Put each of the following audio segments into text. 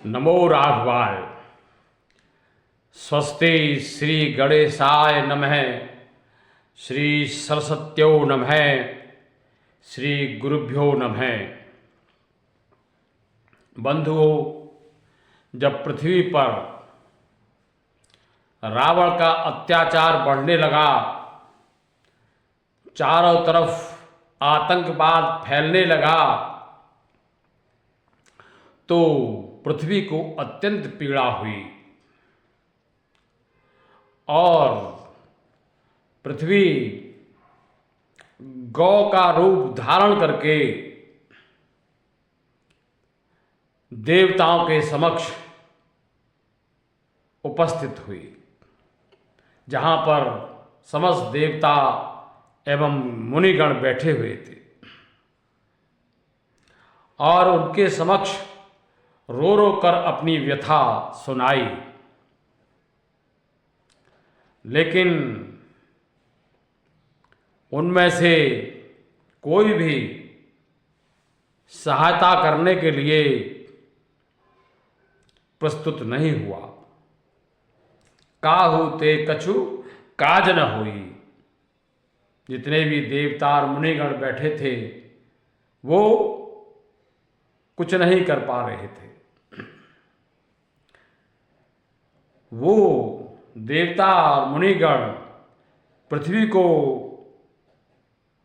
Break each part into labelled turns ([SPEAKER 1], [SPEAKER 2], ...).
[SPEAKER 1] नमो राघवाय। स्वस्ति श्री गणेशाय नमः। श्री सरस्वत्यो नमः। श्री गुरुभ्यो नमः। बंधुओं, जब पृथ्वी पर रावण का अत्याचार बढ़ने लगा, चारों तरफ आतंकवाद फैलने लगा, तो पृथ्वी को अत्यंत पीड़ा हुई और पृथ्वी गौ का रूप धारण करके देवताओं के समक्ष उपस्थित हुई, जहां पर समस्त देवता एवं मुनिगण बैठे हुए थे और उनके समक्ष रो रो कर अपनी व्यथा सुनाई। लेकिन उनमें से कोई भी सहायता करने के लिए प्रस्तुत नहीं हुआ। काहू ते कछु काज न हुई। जितने भी देवता और मुनिगण बैठे थे वो कुछ नहीं कर पा रहे थे। वो देवता और मुनिगण पृथ्वी को,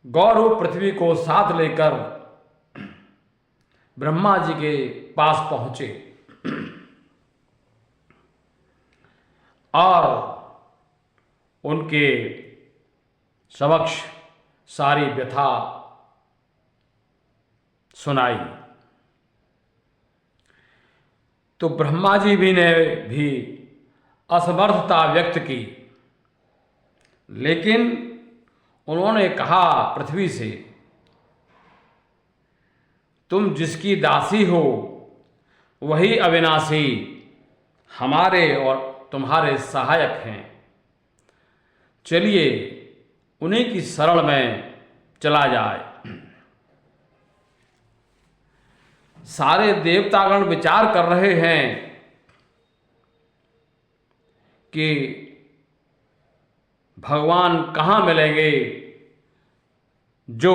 [SPEAKER 1] गौरव पृथ्वी को साथ लेकर ब्रह्मा जी के पास पहुंचे और उनके समक्ष सारी व्यथा सुनाई। तो ब्रह्मा जी ने भी असमर्थता व्यक्त की, लेकिन उन्होंने कहा पृथ्वी से, तुम जिसकी दासी हो वही अविनाशी हमारे और तुम्हारे सहायक हैं। चलिए उन्हीं की शरण में चला जाए। सारे देवतागण विचार कर रहे हैं कि भगवान कहाँ मिलेंगे जो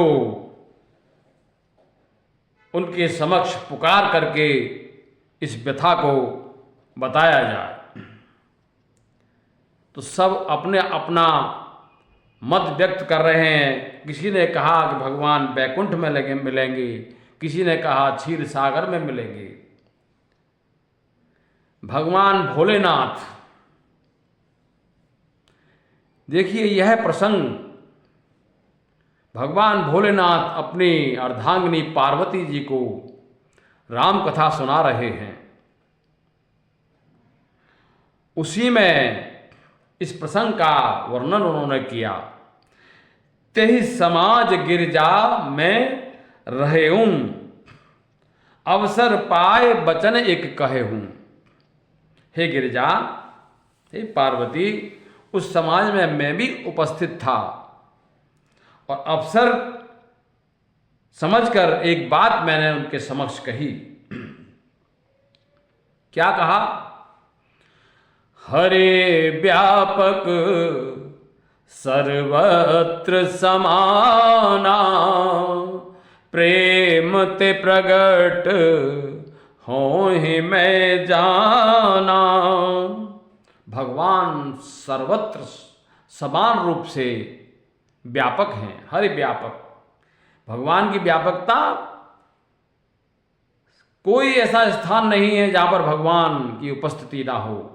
[SPEAKER 1] उनके समक्ष पुकार करके इस व्यथा को बताया जाए। तो सब अपने अपना मत व्यक्त कर रहे हैं। किसी ने कहा कि भगवान बैकुंठ में मिलेंगे, किसी ने कहा क्षीर सागर में मिलेंगे। भगवान भोलेनाथ, देखिए यह प्रसंग, भगवान भोलेनाथ अपनी अर्धांगिनी पार्वती जी को राम कथा सुना रहे हैं। उसी में इस प्रसंग का वर्णन उन्होंने किया। तेहि समाज गिरजा में रहेऊं, अवसर पाए बचन एक कहे हूं। हे गिरिजा, हे पार्वती, उस समाज में मैं भी उपस्थित था और अवसर समझकर एक बात मैंने उनके समक्ष कही। क्या कहा? हरे व्यापक सर्वत्र समाना, प्रेम ते प्रगट होहि मैं जाना। भगवान सर्वत्र समान रूप से व्यापक हैं, हरि व्यापक। भगवान की व्यापकता, कोई ऐसा स्थान नहीं है जहां पर भगवान की उपस्थिति ना हो।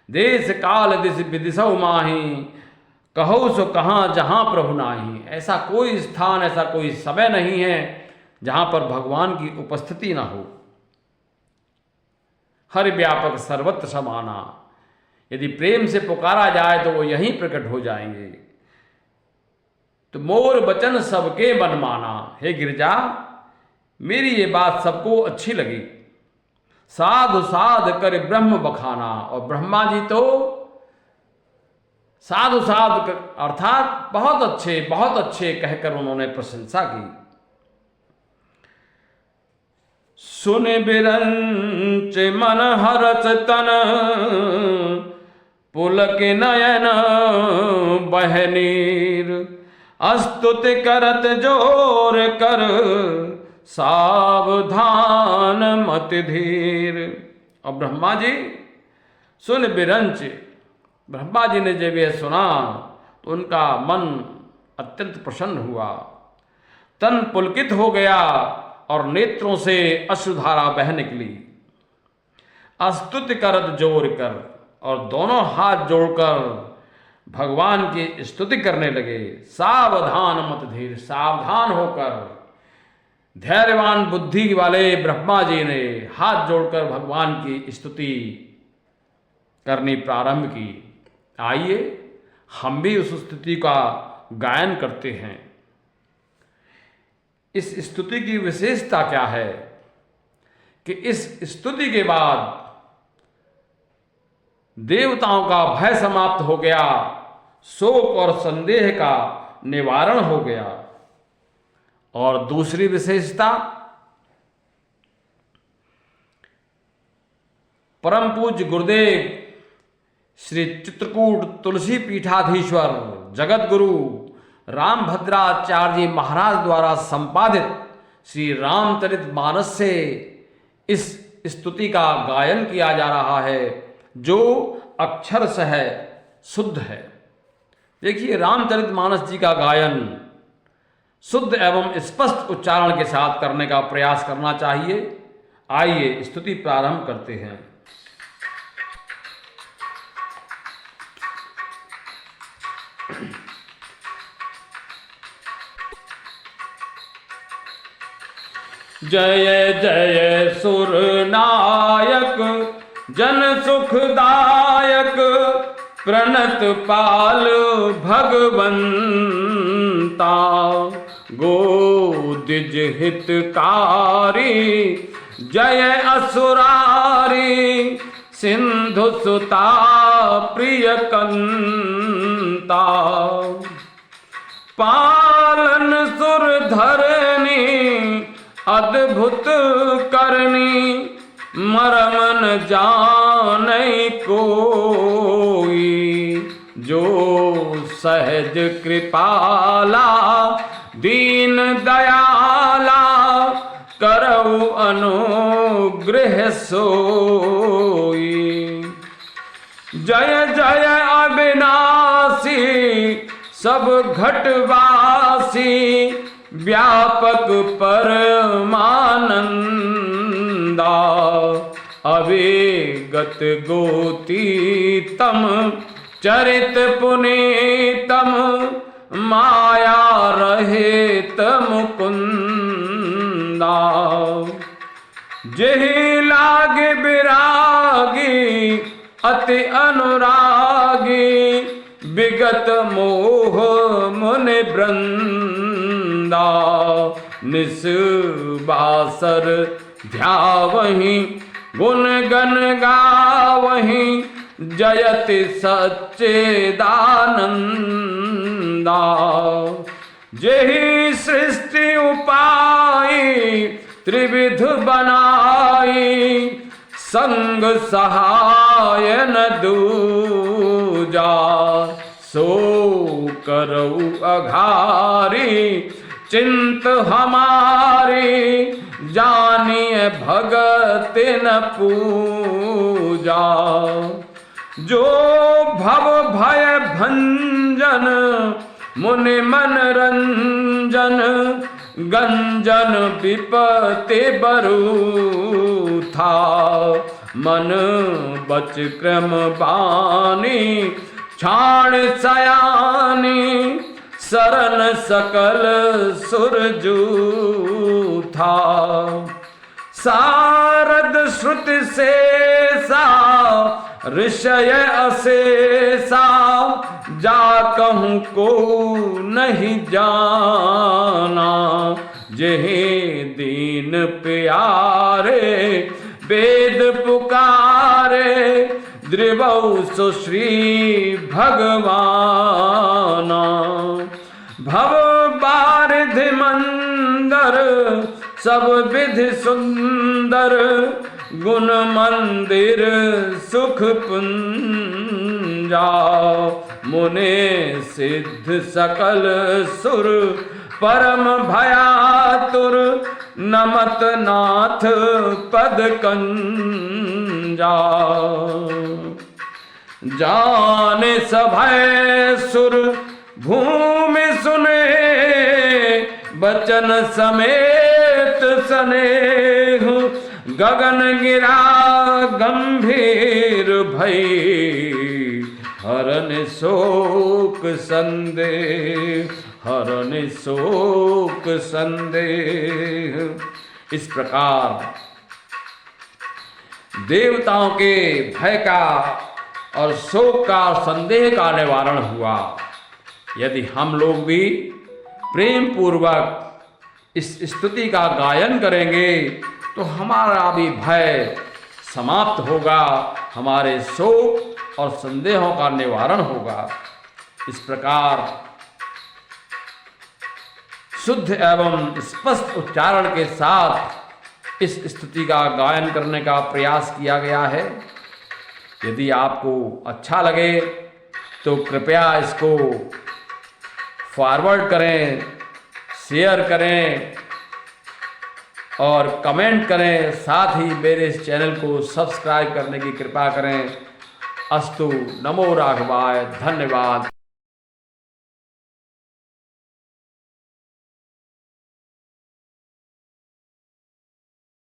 [SPEAKER 1] देश काल दिश विदिशौ माही, कहो सो कहाँ जहां प्रभु नाही। ऐसा कोई स्थान, ऐसा कोई समय नहीं है जहां पर भगवान की उपस्थिति ना हो। हरि व्यापक सर्वत्र समाना। यदि प्रेम से पुकारा जाए तो वो यहीं प्रकट हो जाएंगे। तो मोर वचन सबके मन माना। हे गिरिजा, मेरी ये बात सबको अच्छी लगी। साधु साध कर ब्रह्म बखाना। और ब्रह्मा जी तो साधु साध अर्थात बहुत अच्छे कहकर उन्होंने प्रशंसा की। सुन बिरंच मन हरच तन, पुलक नयन बहनीर, स्तुति करत जोर कर, सावधान मत धीर। और ब्रह्मा जी सुन बिरंच, ब्रह्मा जी ने जब यह सुना तो उनका मन अत्यंत प्रसन्न हुआ, तन पुलकित हो गया और नेत्रों से अश्रुधारा बह निकली। स्तुति करत जोर कर, और दोनों हाथ जोड़कर भगवान की स्तुति करने लगे। सावधान मत धीर, सावधान होकर, धैर्यवान बुद्धि वाले ब्रह्मा जी ने हाथ जोड़कर भगवान की स्तुति करनी प्रारंभ की। आइए हम भी उस स्तुति का गायन करते हैं। इस स्तुति की विशेषता क्या है कि इस स्तुति के बाद देवताओं का भय समाप्त हो गया, शोक और संदेह का निवारण हो गया। और दूसरी विशेषता, परम पूज्य गुरुदेव श्री चित्रकूट तुलसी पीठाधीश्वर जगत गुरु रामभद्राचार्य जी महाराज द्वारा संपादित श्री रामचरित मानस से इस स्तुति का गायन किया जा रहा है, जो अक्षरशः शुद्ध है। देखिए, रामचरित मानस जी का गायन शुद्ध एवं स्पष्ट उच्चारण के साथ करने का प्रयास करना चाहिए। आइए स्तुति प्रारंभ करते हैं। जय जय सुर नायक जन सुखदायक, प्रणत पाल भगवंता, गोदिज हितकारी जय असुरारी, सिंधु सुता प्रिय कंता, पालन सुर धरनी अद्भुत करनी, मरम न जाने कोई, जो सहज कृपाला दीन दयाला, करऊ अनुग्रह सोई। जय जय अविनाशी सब घटवासी, व्यापक परमानंदा, अविगत गोतीतम चरित पुनीतम, माया रहित मुकुंदा। जेहि लागे विरागी अति अनुरागी, विगत मोह मुनि वृंदा, निस्वासर ध्यावहि गुण गण गावहि, जयति सच्चिदानंदा। जेहि सृष्टि उपाई त्रिविध बनाई, संग सहाय न दूजा, सो करऊ अघारी चिंत हमारी, जानिए भगत न पूजा। जो भव भय भंजन मुनि मन रंजन, गंजन विपति बरू था, मन बच क्रम बानी छाण सयानी, शरण सकल सुरजू था। सारद श्रुति शेषा ऋषय अशेषा, जा कहूँ को नहीं जाना, जेहि दीन प्यारे वेद पुकारे, द्रिवौ सुश्री भगवाना। भव बारिधि मंदर सब विधि सुंदर, गुण मंदिर सुख पुंजा। मुने सिद्ध सकल सुर, परम भयातुर, नमत नाथ पद कंजा। जाने सभय सुर भूमि सुने, बचन समेत स्नेह। गगन गिरा गंभीर भई, हरन शोक संदेह, हरन शोक संदेह। इस प्रकार देवताओं के भय का और शोक का, संदेह का निवारण हुआ। यदि हम लोग भी प्रेम पूर्वक इस स्तुति का गायन करेंगे तो हमारा भी भय समाप्त होगा, हमारे शोक और संदेहों का निवारण होगा। इस प्रकार शुद्ध एवं स्पष्ट उच्चारण के साथ इस स्तुति का गायन करने का प्रयास किया गया है। यदि आपको अच्छा लगे तो कृपया इसको फॉरवर्ड करें, शेयर करें और कमेंट करें। साथ ही मेरे इस चैनल को सब्सक्राइब करने की कृपा करें। अस्तु। नमो राघवाय। धन्यवाद।